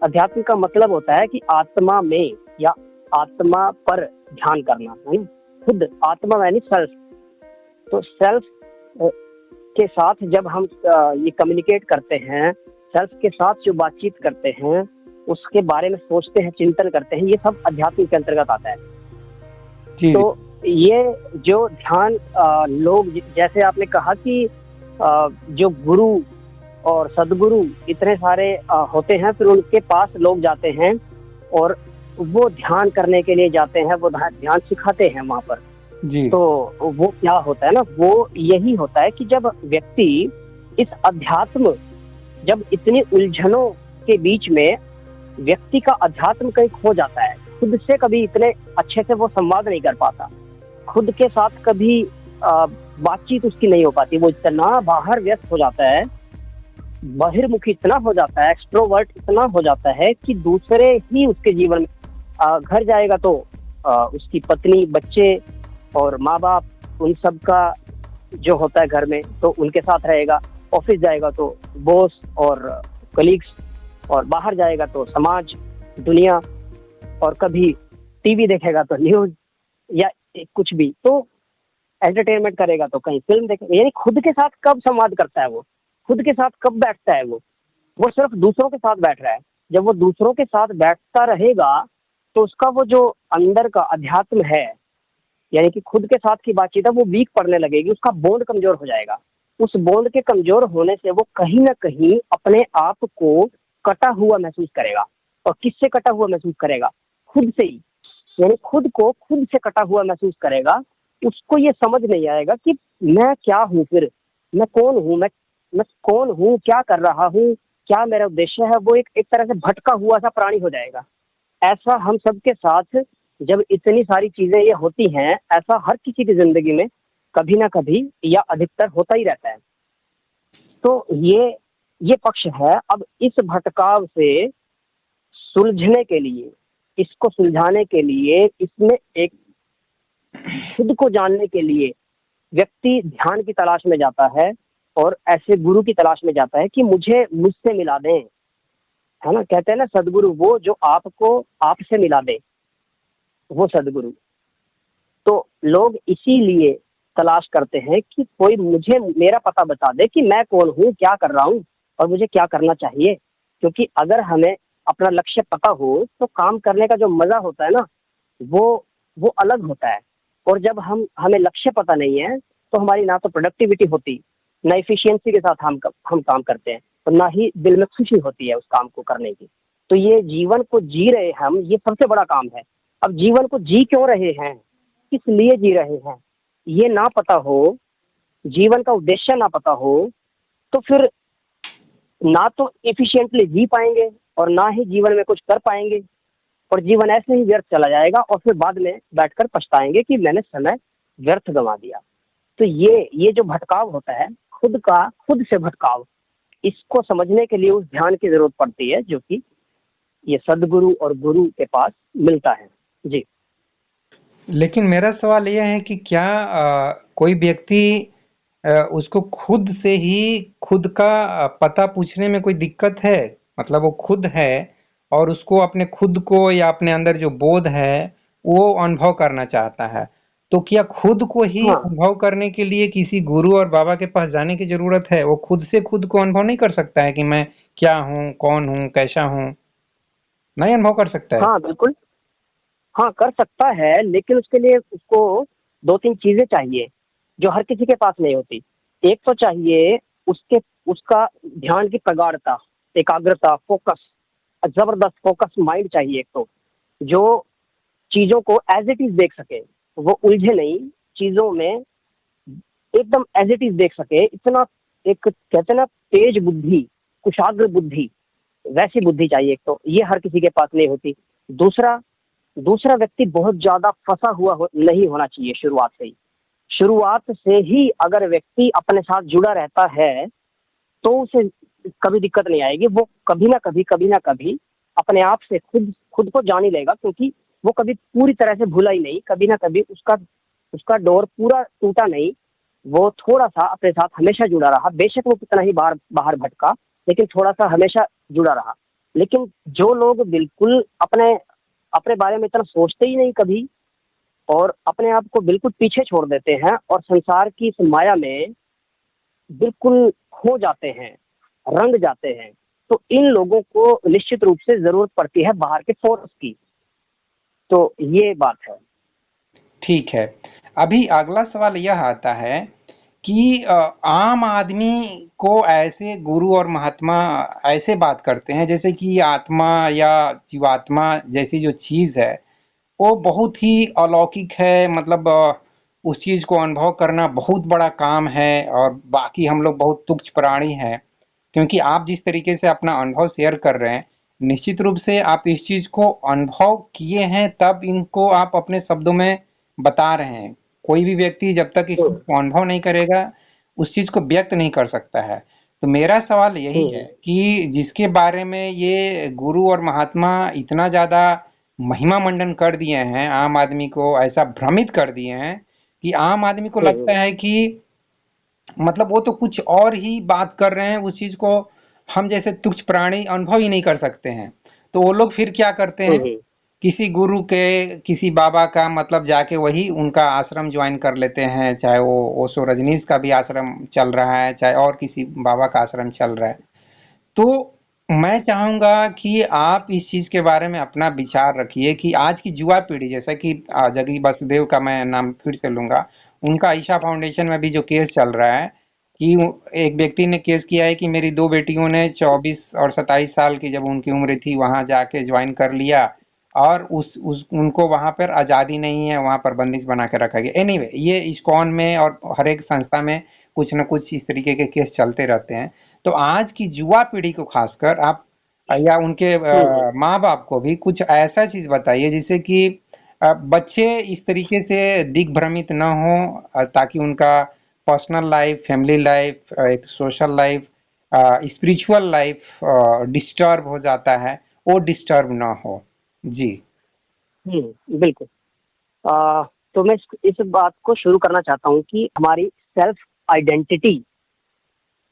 अध्यात्म का मतलब होता है कि आत्मा में या आत्मा पर ध्यान करना, है ना। खुद आत्मा यानी सेल्फ। तो सेल्फ के साथ जब हम ये कम्युनिकेट करते हैं, सेल्फ के साथ जो बातचीत करते हैं, उसके बारे में सोचते हैं, चिंतन करते हैं, ये सब अध्यात्म के अंतर्गत आता है। जी तो ये जो ध्यान लोग, जैसे आपने कहा कि जो गुरु और सदगुरु इतने सारे होते हैं, फिर उनके पास लोग जाते हैं और वो ध्यान करने के लिए जाते हैं, वो ध्यान सिखाते हैं वहां पर। जी तो वो क्या होता है ना, वो यही होता है कि जब व्यक्ति इस अध्यात्म, जब इतनी उलझनों के बीच में व्यक्ति का अध्यात्म कहीं खो जाता है, खुद से कभी इतने अच्छे से वो संवाद नहीं कर पाता, खुद के साथ कभी बातचीत उसकी नहीं हो पाती, वो इतना बाहर व्यस्त हो जाता है, बहिर्मुखी इतना हो जाता है, एक्सट्रोवर्ट इतना हो जाता है कि दूसरे ही उसके जीवन में घर जाएगा तो उसकी पत्नी, बच्चे और माँ बाप, उन सब का जो होता है घर में, तो उनके साथ रहेगा। ऑफिस जाएगा तो बॉस और कलीग्स, और बाहर जाएगा तो समाज, दुनिया, और कभी टीवी देखेगा तो न्यूज या कुछ भी, तो एंटरटेनमेंट करेगा तो कहीं फिल्म देखेगा। यानी खुद के साथ कब संवाद करता है वो, खुद के साथ कब बैठता है वो सिर्फ दूसरों के साथ बैठ रहा है। जब वो दूसरों के साथ बैठता रहेगा तो उसका वो जो अंदर का अध्यात्म है, यानी कि खुद के साथ की बातचीत है, वो वीक पड़ने लगेगी, उसका बॉन्ड कमजोर हो जाएगा। उस बॉन्ड के कमजोर होने से वो कहीं ना कहीं अपने आप को कटा हुआ महसूस करेगा। और किससे कटा हुआ महसूस करेगा? खुद से ही। यानी खुद को खुद से कटा हुआ महसूस करेगा। उसको ये समझ नहीं आएगा कि मैं क्या हूँ, फिर मैं कौन हूँ, मैं कौन हूँ, क्या कर रहा हूँ, क्या मेरा उद्देश्य है। वो एक तरह से भटका हुआ सा प्राणी हो जाएगा। ऐसा हम सबके साथ जब इतनी सारी चीजें ये होती हैं, ऐसा हर किसी की जिंदगी में कभी ना कभी या अधिकतर होता ही रहता है। तो ये पक्ष है। अब इस भटकाव से सुलझने के लिए, इसको सुलझाने के लिए, इसमें एक खुद को जानने के लिए व्यक्ति ध्यान की तलाश में जाता है और ऐसे गुरु की तलाश में जाता है कि मुझे मुझसे मिला दें, है ना। कहते हैं ना सदगुरु वो जो आपको आपसे मिला दे, वो सदगुरु। तो लोग इसीलिए तलाश करते हैं कि कोई मुझे मेरा पता बता दे कि मैं कौन हूँ, क्या कर रहा हूँ और मुझे क्या करना चाहिए। क्योंकि अगर हमें अपना लक्ष्य पता हो तो काम करने का जो मजा होता है ना, वो अलग होता है। और जब हमें लक्ष्य पता नहीं है तो हमारी ना तो प्रोडक्टिविटी होती, ना इफिशियंसी के साथ हम काम करते हैं, और ना ही दिल में खुशी होती है उस काम को करने की। तो ये जीवन को जी रहे हम, ये सबसे बड़ा काम है। अब जीवन को जी क्यों रहे हैं, किस लिए जी रहे हैं, ये ना पता हो, जीवन का उद्देश्य ना पता हो, तो फिर ना तो एफिशिएंटली जी पाएंगे और ना ही जीवन में कुछ कर पाएंगे, और जीवन ऐसे ही व्यर्थ चला जाएगा और फिर बाद में बैठकर पछताएंगे कि मैंने समय व्यर्थ गंवा दिया। तो ये जो भटकाव होता है, खुद से भटकाव, इसको समझने के लिए उस ध्यान की जरूरत पड़ती है, जो कि ये सदगुरु और गुरु के पास मिलता है। जी। लेकिन मेरा सवाल यह है कि क्या कोई व्यक्ति उसको खुद से ही खुद का पता पूछने में कोई दिक्कत है? मतलब वो खुद है और उसको अपने खुद को या अपने अंदर जो बोध है वो अनुभव करना चाहता है, तो क्या खुद को ही हाँ अनुभव करने के लिए किसी गुरु और बाबा के पास जाने की जरूरत है? वो खुद से खुद को अनुभव नहीं कर सकता है कि मैं क्या हूँ, कौन हूँ, कैसा हूँ? नहीं अनुभव कर सकता है? हाँ बिल्कुल, हाँ कर सकता है, लेकिन उसके लिए उसको दो तीन चीजें चाहिए जो हर किसी के पास नहीं होती। एक तो चाहिए उसके उसका ध्यान की प्रगाढ़ता, एकाग्रता, फोकस, जबरदस्त फोकस माइंड चाहिए। एक तो जो चीजों को एज इट इज देख सके, वो उलझे नहीं चीजों में, एकदम एज इट इज देख सके। इतना एक कहते हैं ना तेज बुद्धि, कुशाग्र बुद्धि, वैसी बुद्धि चाहिए। एक तो ये हर किसी के पास नहीं होती। दूसरा दूसरा व्यक्ति बहुत ज्यादा फंसा हुआ नहीं होना चाहिए शुरुआत से ही। शुरुआत से ही अगर व्यक्ति अपने साथ जुड़ा रहता है तो उसे कभी दिक्कत नहीं आएगी। वो कभी ना कभी अपने आप से खुद खुद को जान ही लेगा, क्योंकि वो कभी पूरी तरह से भूला ही नहीं। कभी ना कभी उसका उसका डोर पूरा टूटा नहीं। वो थोड़ा सा अपने साथ हमेशा जुड़ा रहा, बेशक वो कितना ही बाहर बाहर भटका, लेकिन थोड़ा सा हमेशा जुड़ा रहा। लेकिन जो लोग बिल्कुल अपने अपने बारे में इतना सोचते ही नहीं कभी, और अपने आप को बिल्कुल पीछे छोड़ देते हैं और संसार की इस माया में बिल्कुल खो जाते हैं, रंग जाते हैं, तो इन लोगों को निश्चित रूप से ज़रूरत पड़ती है बाहर के फ़ोर्स की। तो ये बात है। ठीक है। अभी अगला सवाल यह आता है कि आम आदमी को ऐसे गुरु और महात्मा ऐसे बात करते हैं जैसे कि आत्मा या जीवात्मा जैसी जो चीज़ है वो बहुत ही अलौकिक है, मतलब उस चीज़ को अनुभव करना बहुत बड़ा काम है और बाकी हम लोग बहुत तुच्छ प्राणी हैं। क्योंकि आप जिस तरीके से अपना अनुभव शेयर कर रहे हैं, निश्चित रूप से आप इस चीज़ को अनुभव किए हैं तब इनको आप अपने शब्दों में बता रहे हैं। कोई भी व्यक्ति जब तक इस चीज़ को अनुभव नहीं करेगा उस चीज़ को व्यक्त नहीं कर सकता है। तो मेरा सवाल यही है कि जिसके बारे में ये गुरु और महात्मा इतना ज़्यादा महिमा मंडन कर दिए हैं, आम आदमी को ऐसा भ्रमित कर दिए हैं कि आम आदमी को लगता है कि मतलब वो तो कुछ और ही बात कर रहे हैं, उस चीज को हम जैसे तुच्छ प्राणी अनुभव ही नहीं कर सकते हैं। तो वो लोग फिर क्या करते हैं, किसी गुरु के किसी बाबा का मतलब जाके वही उनका आश्रम ज्वाइन कर लेते हैं, चाहे वो ओशो रजनीश का भी आश्रम चल रहा है चाहे और किसी बाबा का आश्रम चल रहा है। तो मैं चाहूंगा कि आप इस चीज के बारे में अपना विचार रखिए कि आज की युवा पीढ़ी, जैसा कि जगी वसुदेव का मैं नाम फिर से लूंगा, उनका ईशा फाउंडेशन में भी जो केस चल रहा है कि एक व्यक्ति ने केस किया है कि मेरी दो बेटियों ने 24 और 27 साल की जब उनकी उम्र थी वहां जाके ज्वाइन कर लिया और उस उनको वहां पर आज़ादी नहीं है, वहां पर बंदिश बना के रखा गया। एनीवे, ये इस्कॉन में और हर एक संस्था में कुछ न कुछ इस तरीके के केस चलते रहते हैं। तो आज की युवा पीढ़ी को खासकर आप या उनके माँ बाप को भी कुछ ऐसा चीज बताइए जिससे कि बच्चे इस तरीके से दिग्भ्रमित न हो, ताकि उनका पर्सनल लाइफ, फैमिली लाइफ, एक social life, spiritual life disturb हो जाता है, वो डिस्टर्ब ना हो। जी। बिल्कुल। तो मैं इस बात को शुरू करना चाहता हूँ कि हमारी सेल्फ आइडेंटिटी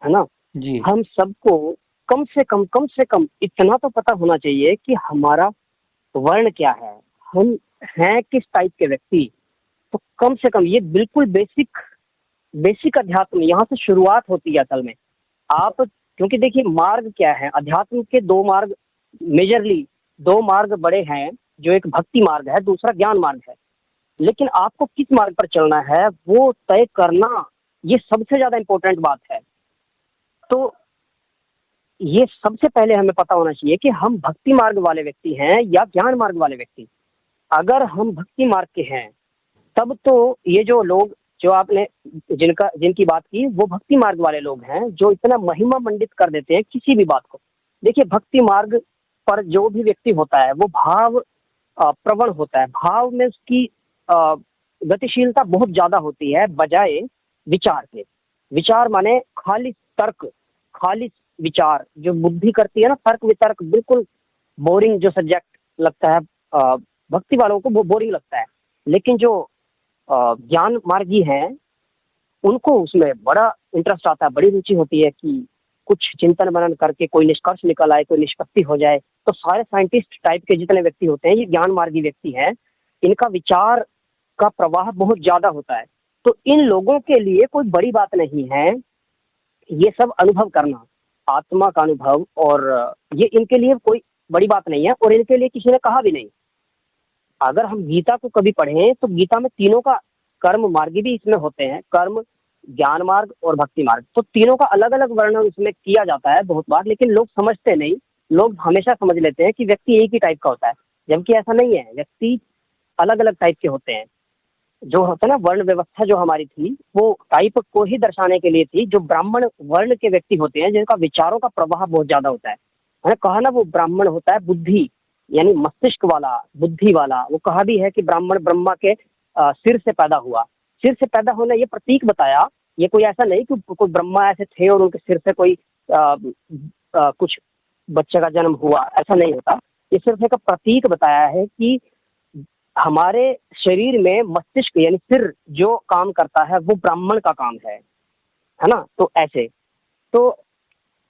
है ना, जी। हम सबको कम से कम इतना तो पता होना चाहिए कि हमारा वर्ण क्या है, हम हैं किस टाइप के व्यक्ति। तो कम से कम ये बिल्कुल बेसिक बेसिक अध्यात्म यहाँ से शुरुआत होती है असल में। आप, क्योंकि देखिए मार्ग क्या है, अध्यात्म के दो मार्ग, मेजरली दो मार्ग बड़े हैं, जो एक भक्ति मार्ग है, दूसरा ज्ञान मार्ग है। लेकिन आपको किस मार्ग पर चलना है वो तय करना, ये सबसे ज्यादा इंपॉर्टेंट बात है। तो ये सबसे पहले हमें पता होना चाहिए कि हम भक्ति मार्ग वाले व्यक्ति हैं या ज्ञान मार्ग वाले व्यक्ति। अगर हम भक्ति मार्ग के हैं तब तो ये जो लोग, जो आपने जिनकी बात की, वो भक्ति मार्ग वाले लोग हैं जो इतना महिमा मंडित कर देते हैं किसी भी बात को। देखिए भक्ति मार्ग पर जो भी व्यक्ति होता है वो भाव प्रवण होता है। भाव में उसकी गतिशीलता बहुत ज्यादा होती है बजाय विचार के। विचार माने खाली तर्क, खाली विचार, जो बुद्धि करती है ना, तर्क वितर्क, बिल्कुल बोरिंग जो सब्जेक्ट लगता है भक्ति वालों को, वो बोरिंग लगता है। लेकिन जो ज्ञान मार्गी हैं उनको उसमें बड़ा इंटरेस्ट आता है, बड़ी रुचि होती है कि कुछ चिंतन मनन करके कोई निष्कर्ष निकल आए, कोई निष्पत्ति हो जाए। तो सारे साइंटिस्ट टाइप के जितने व्यक्ति होते हैं ये ज्ञान मार्गी व्यक्ति हैं, इनका विचार का प्रवाह बहुत ज्यादा होता है। तो इन लोगों के लिए कोई बड़ी बात नहीं है ये सब अनुभव करना, आत्मा का अनुभव, और ये इनके लिए कोई बड़ी बात नहीं है, और इनके लिए किसी ने कहा भी नहीं। अगर हम गीता को कभी पढ़ें तो गीता में तीनों का, कर्म मार्गी भी इसमें होते हैं, कर्म, ज्ञान मार्ग और भक्ति मार्ग, तो तीनों का अलग अलग वर्णन इसमें किया जाता है बहुत बार। लेकिन लोग समझते नहीं, लोग हमेशा समझ लेते हैं कि व्यक्ति एक ही टाइप का होता है, जबकि ऐसा नहीं है, व्यक्ति अलग अलग टाइप के होते हैं। जो होता है ना, वर्ण व्यवस्था जो हमारी थी वो टाइप को ही दर्शाने के लिए थी। जो ब्राह्मण वर्ण के व्यक्ति होते हैं जिनका विचारों का प्रवाह बहुत ज्यादा होता है, मैंने कहा ना वो ब्राह्मण होता है बुद्धि, यानी मस्तिष्क वाला, बुद्धि वाला। वो कहा भी है कि ब्राह्मण ब्रह्मा के सिर से पैदा हुआ। सिर से पैदा होना ये प्रतीक बताया, ये कोई ऐसा नहीं कि कोई ब्रह्मा ऐसे थे और उनके सिर से कोई कुछ बच्चे का जन्म हुआ, ऐसा नहीं होता। ये सिर्फ एक प्रतीक बताया है कि हमारे शरीर में मस्तिष्क यानी सिर जो काम करता है वो ब्राह्मण का काम है ना। तो ऐसे, तो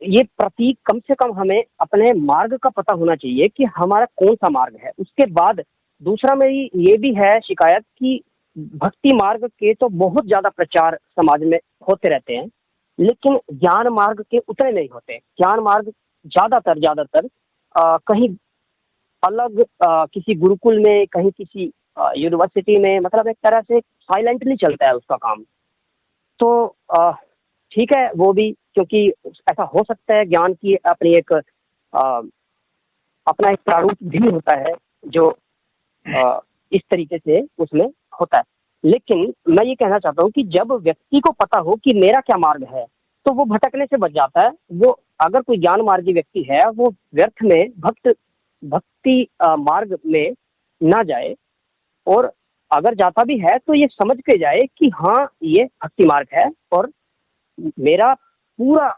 ये प्रतीक कम से कम हमें अपने मार्ग का पता होना चाहिए कि हमारा कौन सा मार्ग है। उसके बाद दूसरा मेरी ये भी है शिकायत कि भक्ति मार्ग के तो बहुत ज्यादा प्रचार समाज में होते रहते हैं, लेकिन ज्ञान मार्ग के उतने नहीं होते। ज्ञान मार्ग ज्यादातर कहीं अलग किसी गुरुकुल में, कहीं किसी यूनिवर्सिटी में, मतलब एक तरह से साइलेंटली चलता है उसका काम। तो ठीक है वो भी, क्योंकि ऐसा हो सकता है, ज्ञान की अपनी एक अपना एक प्रारूप भी होता है जो इस तरीके से उसमें होता है। लेकिन मैं ये कहना चाहता हूँ कि जब व्यक्ति को पता हो कि मेरा क्या मार्ग है, तो वो भटकने से बच जाता है। वो अगर कोई ज्ञान मार्गी व्यक्ति है, वो व्यर्थ में भक्ति मार्ग में ना जाए, और अगर जाता भी है तो ये समझ के जाए कि हाँ ये भक्ति मार्ग है और मेरा पूरा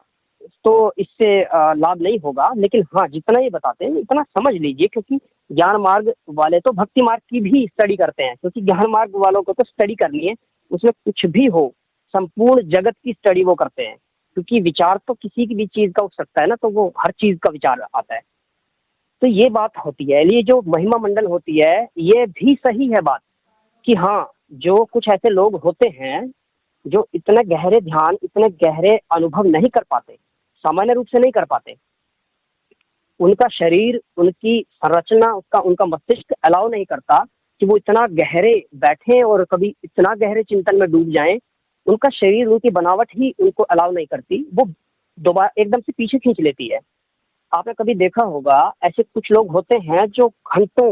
तो इससे लाभ नहीं होगा, लेकिन हाँ जितना ये बताते हैं इतना समझ लीजिए, क्योंकि ज्ञान मार्ग वाले तो भक्ति मार्ग की भी स्टडी करते हैं, क्योंकि ज्ञान मार्ग वालों को तो स्टडी करनी है, उसमें कुछ भी हो संपूर्ण जगत की स्टडी वो करते हैं, क्योंकि विचार तो किसी की भी चीज का उठ सकता है ना, तो वो हर चीज का विचार आता है। तो ये बात होती है। ये जो महिमा मंडल होती है, ये भी सही है बात कि हाँ जो कुछ ऐसे लोग होते हैं जो इतने गहरे ध्यान, इतने गहरे अनुभव नहीं कर पाते, सामान्य रूप से नहीं कर पाते, उनका शरीर, उनकी संरचना, उसका उनका मस्तिष्क अलाउ नहीं करता कि वो इतना गहरे बैठें और कभी इतना गहरे चिंतन में डूब जाएं। उनका शरीर, उनकी बनावट ही उनको अलाउ नहीं करती, वो दोबारा एकदम से पीछे खींच लेती है। आपने कभी देखा होगा ऐसे कुछ लोग होते हैं जो घंटों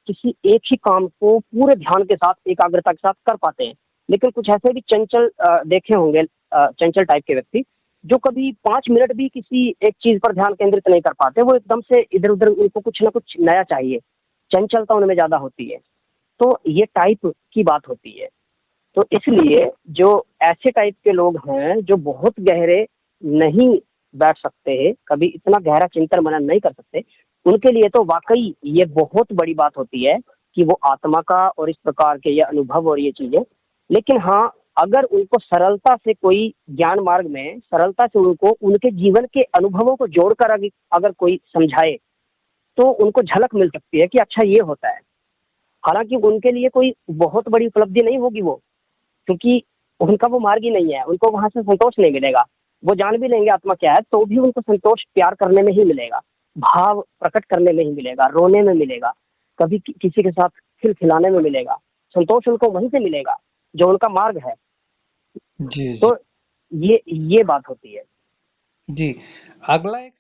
किसी एक ही काम को पूरे ध्यान के साथ, एकाग्रता के साथ कर पाते हैं, लेकिन कुछ ऐसे भी चंचल देखे होंगे, चंचल टाइप के व्यक्ति जो कभी 5 मिनट भी किसी एक चीज पर ध्यान केंद्रित नहीं कर पाते, वो एकदम से इधर उधर, उनको कुछ ना कुछ नया चाहिए, चंचलता उनमें ज्यादा होती है। तो ये टाइप की बात होती है। तो इसलिए जो ऐसे टाइप के लोग हैं जो बहुत गहरे नहीं बैठ सकते, कभी इतना गहरा चिंतन मनन नहीं कर सकते, उनके लिए तो वाकई ये बहुत बड़ी बात होती है कि वो आत्मा का और इस प्रकार के ये अनुभव और ये चीजें। लेकिन हाँ अगर उनको सरलता से कोई ज्ञान मार्ग में सरलता से उनको उनके जीवन के अनुभवों को जोड़कर अगर कोई समझाए, तो उनको झलक मिल सकती है कि अच्छा ये होता है। हालांकि उनके लिए कोई बहुत बड़ी उपलब्धि नहीं होगी वो, क्योंकि उनका वो मार्ग ही नहीं है, उनको वहां से संतोष नहीं मिलेगा। वो जान भी लेंगे आत्मा क्या है, तो भी उनको संतोष प्यार करने में ही मिलेगा, भाव प्रकट करने में ही मिलेगा, रोने में मिलेगा, कभी किसी के साथ खिलखिलाने में मिलेगा। संतोष उनको वहीं से मिलेगा जो उनका मार्ग है। जी जी तो ये बात होती है। जी। अगला एक